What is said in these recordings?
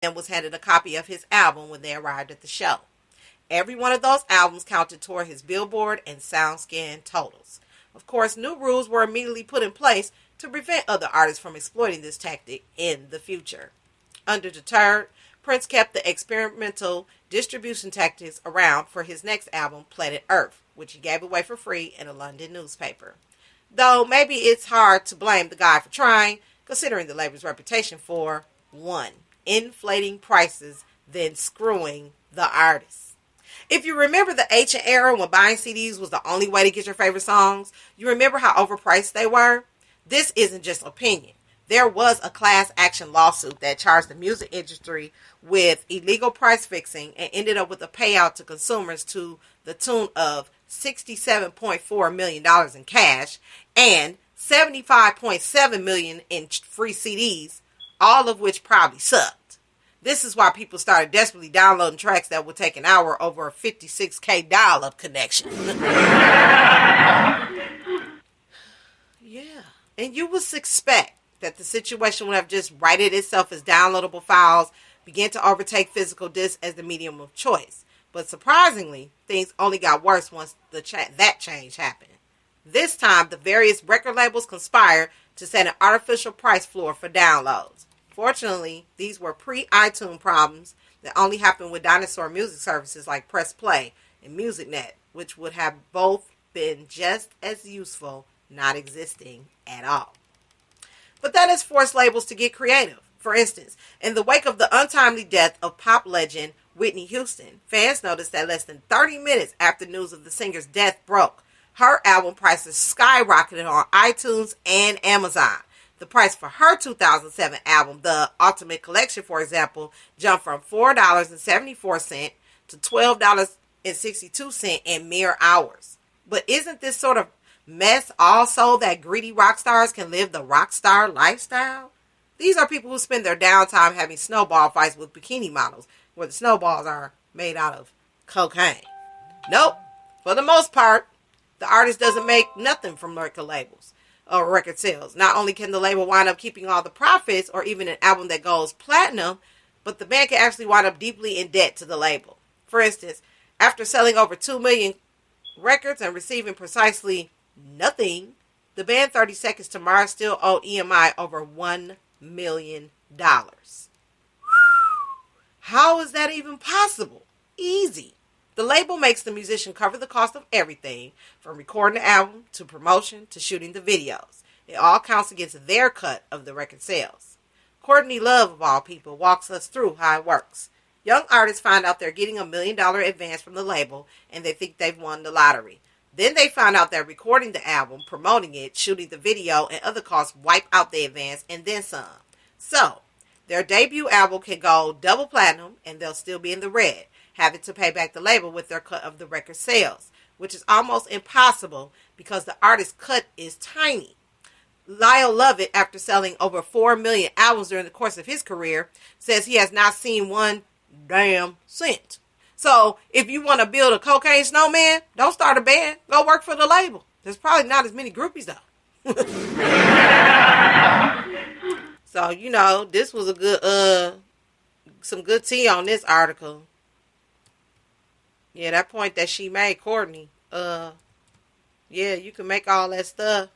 and was handed a copy of his album when they arrived at the show. Every one of those albums counted toward his Billboard and SoundScan totals. Of course, new rules were immediately put in place to prevent other artists from exploiting this tactic in the future. Undeterred, Prince kept the experimental distribution tactics around for his next album, Planet Earth, which he gave away for free in a London newspaper. Though maybe it's hard to blame the guy for trying, considering the label's reputation for 1. Inflating prices, then screwing the artists. If you remember the ancient era when buying CDs was the only way to get your favorite songs, you remember how overpriced they were? This isn't just opinion. There was a class action lawsuit that charged the music industry with illegal price fixing and ended up with a payout to consumers to the tune of $67.4 million in cash and $75.7 million in free CDs, all of which probably sucked. This is why people started desperately downloading tracks that would take an hour over a 56K dial-up connection. Yeah. And you would expect that the situation would have just righted itself as downloadable files began to overtake physical discs as the medium of choice. But surprisingly, things only got worse once that change happened. This time, the various record labels conspired to set an artificial price floor for downloads. Fortunately, these were pre-iTunes problems that only happened with dinosaur music services like Press Play and MusicNet, which would have both been just as useful not existing at all. But that has forced labels to get creative. For instance, in the wake of the untimely death of pop legend Whitney Houston, fans noticed that less than 30 minutes after news of the singer's death broke, her album prices skyrocketed on iTunes and Amazon. The price for her 2007 album, The Ultimate Collection, for example, jumped from $4.74 to $12.62 in mere hours. But isn't this sort of mess also that greedy rock stars can live the rock star lifestyle? These are people who spend their downtime having snowball fights with bikini models, where the snowballs are made out of cocaine. Nope. For the most part, the artist doesn't make nothing from record labels or record sales. Not only can the label wind up keeping all the profits or even an album that goes platinum, but the band can actually wind up deeply in debt to the label. For instance, after selling over 2 million records and receiving precisely nothing, the band 30 Seconds to Mars still owe EMI over $1 million. How is that even possible? Easy. The label makes the musician cover the cost of everything, from recording the album to promotion to shooting the videos. It all counts against their cut of the record sales. Courtney Love, of all people, walks us through how it works. Young artists find out they're getting $1 million advance from the label, and they think they've won the lottery. Then they find out that recording the album, promoting it, shooting the video, and other costs wipe out the advance and then some. So, their debut album can go double platinum and they'll still be in the red, having to pay back the label with their cut of the record sales, which is almost impossible because the artist's cut is tiny. Lyle Lovett, after selling over 4 million albums during the course of his career, says he has not seen one damn cent. So, if you want to build a cocaine snowman, don't start a band. Go work for the label. There's probably not as many groupies, though. So, this was a good, some good tea on this article. Yeah, that point that she made, Courtney. Yeah, you can make all that stuff,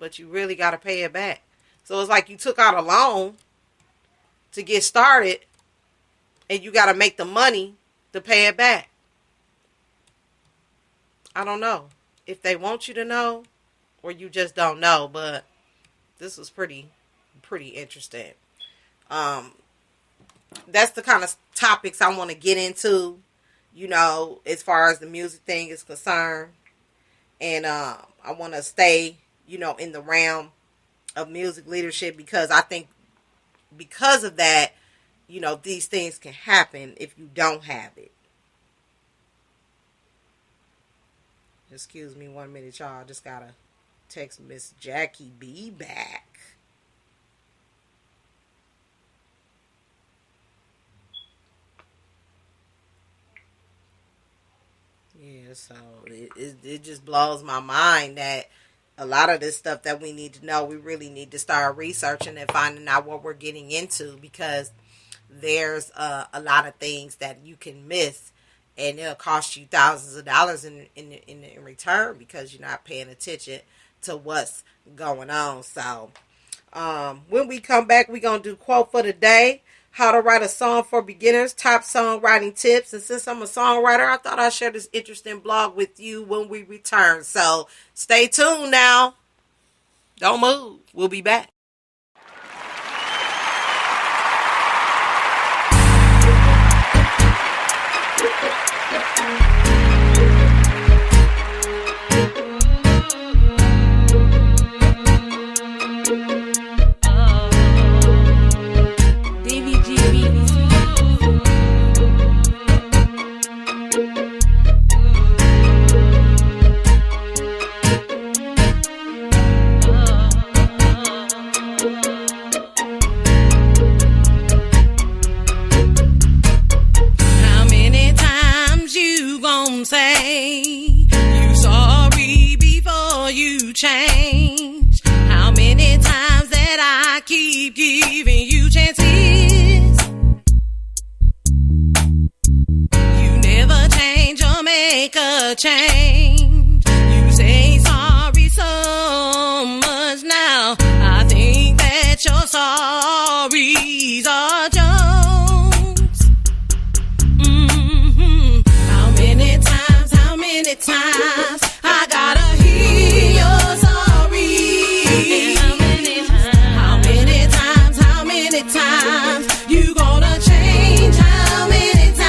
but you really got to pay it back. So, it's like you took out a loan to get started, and you got to make the money to pay it back. I don't know if they want you to know or you just don't know, but this was pretty interesting. That's the kind of topics I want to get into, as far as the music thing is concerned. And I want to stay, in the realm of music leadership, because I think because of that, these things can happen if you don't have it. Excuse me 1 minute, y'all. Just gotta text Miss Jackie B back. Yeah, so it just blows my mind that a lot of this stuff that we need to know, we really need to start researching and finding out what we're getting into, because there's a lot of things that you can miss, and it'll cost you thousands of dollars in return because you're not paying attention to what's going on. So when we come back, we're going to do quote for the day, how to write a song for beginners, top songwriting tips. And since I'm a songwriter, I thought I'd share this interesting blog with you when we return. So stay tuned now. Don't move. We'll be back. Say you sorry before you change. How many times that I keep giving you chances? You never change or make a change. You say sorry so much now. I think that your sorries are jokes. How many times I gotta hear your sorry? How many times you gonna change? How many times?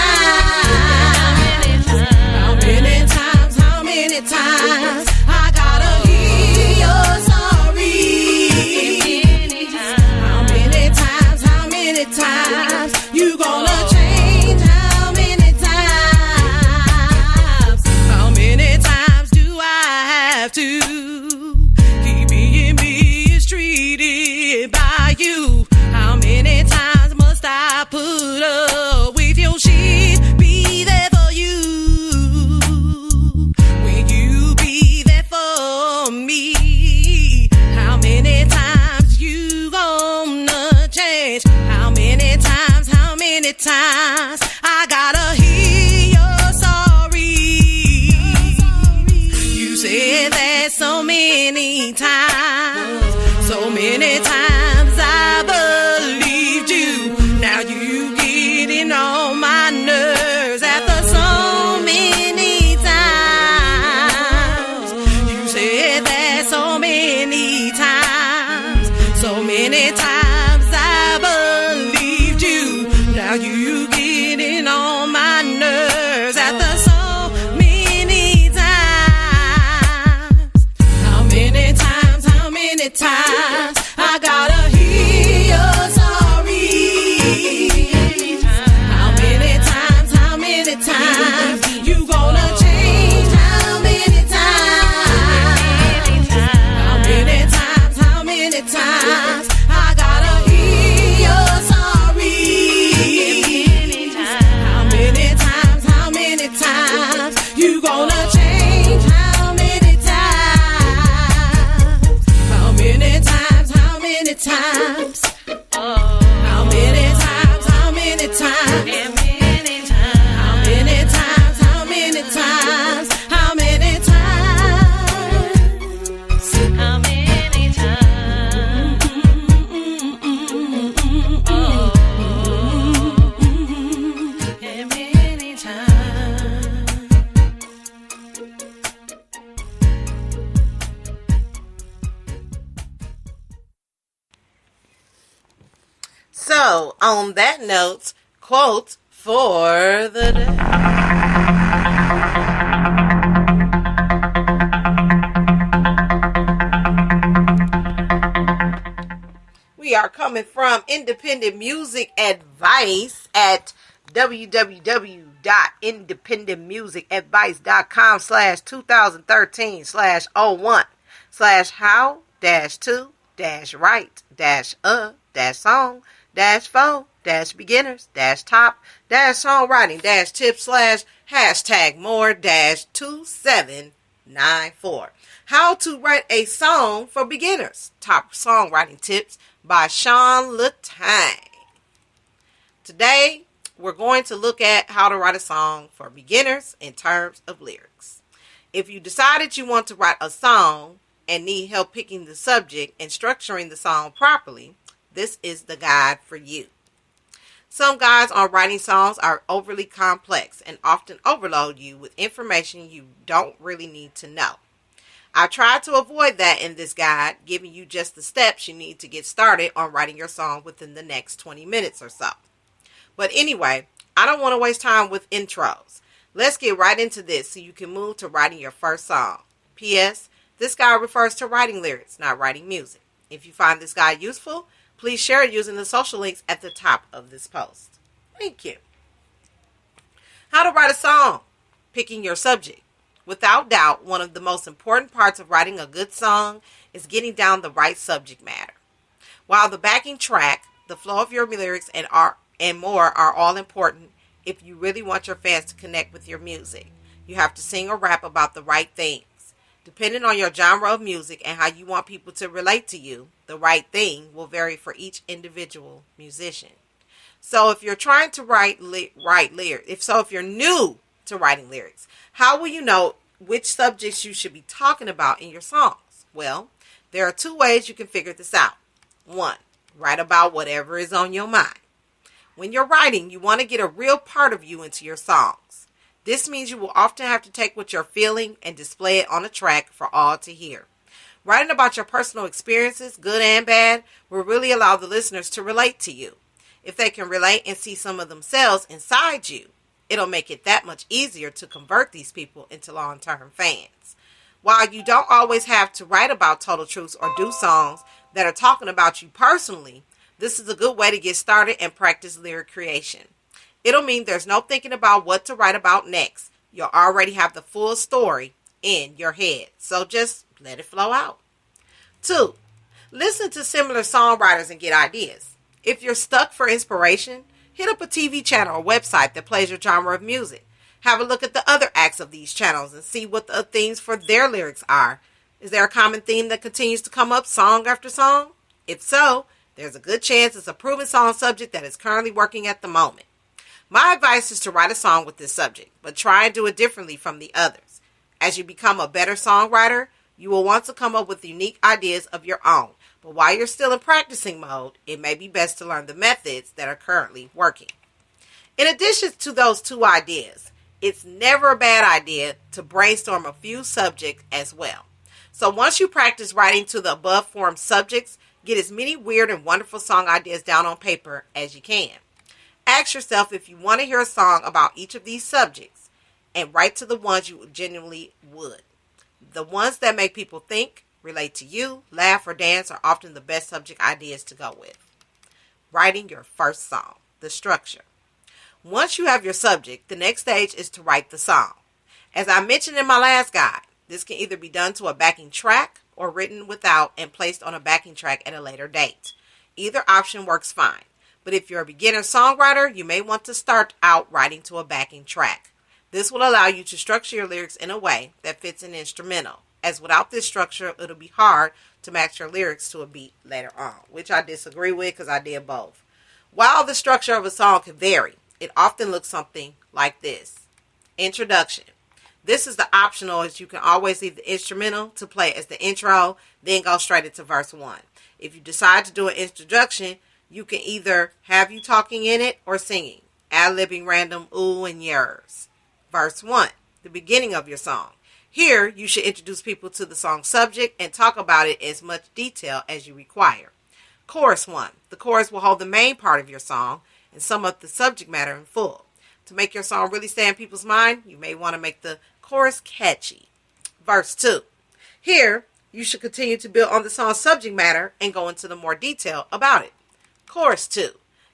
How many times I gotta hear your sorry? How many times you gonna change? How many times? How many times do I have to keep being mistreated by you? How many times must I put up with your shit? Be there for you when you be there for me. How many times you gonna change? How many times? How many times I gotta hear your sorry? You said that so many times, so many times I believed you. Now you getting on my nerves after so many times. You said that so many times, so many times I believed you. Now you getting on my nerves after so many times. How many times? How many times I gotta hear your sorry? How many times? How many times you gonna change? How many times? How many times? How many times I gotta hear your sorry? How many times? How many times you gonna change? How many times? How many times? How many times? How many times? How many times? How many times? How many times? How many times? How many times? How many times? So, on that note, quote for the day. We are coming from Independent Music Advice at www.independentmusicadvice.com/how-to-write-more-2-794. How to Write a Song for Beginners. Top Songwriting Tips by Sean Latang. Today, we're going to look at how to write a song for beginners in terms of lyrics. If you decided you want to write a song and need help picking the subject and structuring the song properly, this is the guide for you. Some guides on writing songs are overly complex and often overload you with information you don't really need to know. I tried to avoid that in this guide, giving you just the steps you need to get started on writing your song within the next 20 minutes or so. But anyway, I don't want to waste time with intros. Let's get right into this so you can move to writing your first song. P.S. This guide refers to writing lyrics, not writing music. If you find this guide useful, please share it using the social links at the top of this post. Thank you. How to write a song. Picking your subject. Without doubt, one of the most important parts of writing a good song is getting down the right subject matter. While the backing track, the flow of your lyrics, and more are all important if you really want your fans to connect with your music. You have to sing or rap about the right things. Depending on your genre of music and how you want people to relate to you, the right thing will vary for each individual musician. So if you're trying to write lyrics, if you're new to writing lyrics, how will you know which subjects you should be talking about in your songs? Well, there are two ways you can figure this out. 1, write about whatever is on your mind. When you're writing, you want to get a real part of you into your songs. This means you will often have to take what you're feeling and display it on a track for all to hear. Writing about your personal experiences, good and bad, will really allow the listeners to relate to you. If they can relate and see some of themselves inside you, it'll make it that much easier to convert these people into long-term fans. While you don't always have to write about total truths or do songs that are talking about you personally, this is a good way to get started and practice lyric creation. It'll mean there's no thinking about what to write about next. You'll already have the full story in your head, so just let it flow out. 2, listen to similar songwriters and get ideas. If you're stuck for inspiration, hit up a TV channel or website that plays your genre of music. Have a look at the other acts of these channels and see what the themes for their lyrics are. Is there a common theme that continues to come up song after song? If so, there's a good chance it's a proven song subject that is currently working at the moment. My advice is to write a song with this subject, but try and do it differently from the others. As you become a better songwriter, you will want to come up with unique ideas of your own. But while you're still in practicing mode, it may be best to learn the methods that are currently working. In addition to those 2 ideas, it's never a bad idea to brainstorm a few subjects as well. So once you practice writing to the above formed subjects, get as many weird and wonderful song ideas down on paper as you can. Ask yourself if you want to hear a song about each of these subjects and write to the ones you genuinely would. The ones that make people think, relate to you, laugh, or dance are often the best subject ideas to go with. Writing your first song. The structure. Once you have your subject, the next stage is to write the song. As I mentioned in my last guide, this can either be done to a backing track or written without and placed on a backing track at a later date. Either option works fine. But if you're a beginner songwriter, you may want to start out writing to a backing track. This will allow you to structure your lyrics in a way that fits an instrumental, as without this structure, it'll be hard to match your lyrics to a beat later on, which I disagree with because I did both. While the structure of a song can vary, it often looks something like this. Introduction. This is the optional, as you can always leave the instrumental to play as the intro, then go straight into verse 1. If you decide to do an introduction, you can either have you talking in it or singing, ad-libbing random ooh and yers. Verse 1, the beginning of your song. Here, you should introduce people to the song subject and talk about it in as much detail as you require. Chorus 1, the chorus will hold the main part of your song and sum up the subject matter in full. To make your song really stay in people's mind, you may want to make the chorus catchy. Verse 2, here, you should continue to build on the song's subject matter and go into the more detail about it. Chorus 2.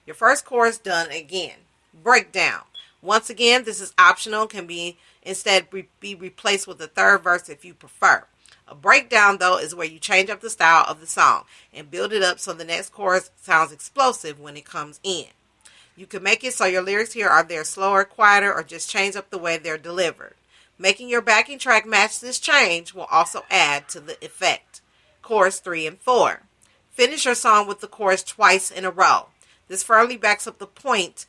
Your first chorus done again. Breakdown. Once again, this is optional, can be instead be replaced with a third verse if you prefer. A breakdown, though, is where you change up the style of the song and build it up so the next chorus sounds explosive when it comes in. You can make it so your lyrics here are there slower, quieter, or just change up the way they're delivered. Making your backing track match this change will also add to the effect. Chorus 3 and 4. Finish your song with the chorus twice in a row. This firmly backs up the point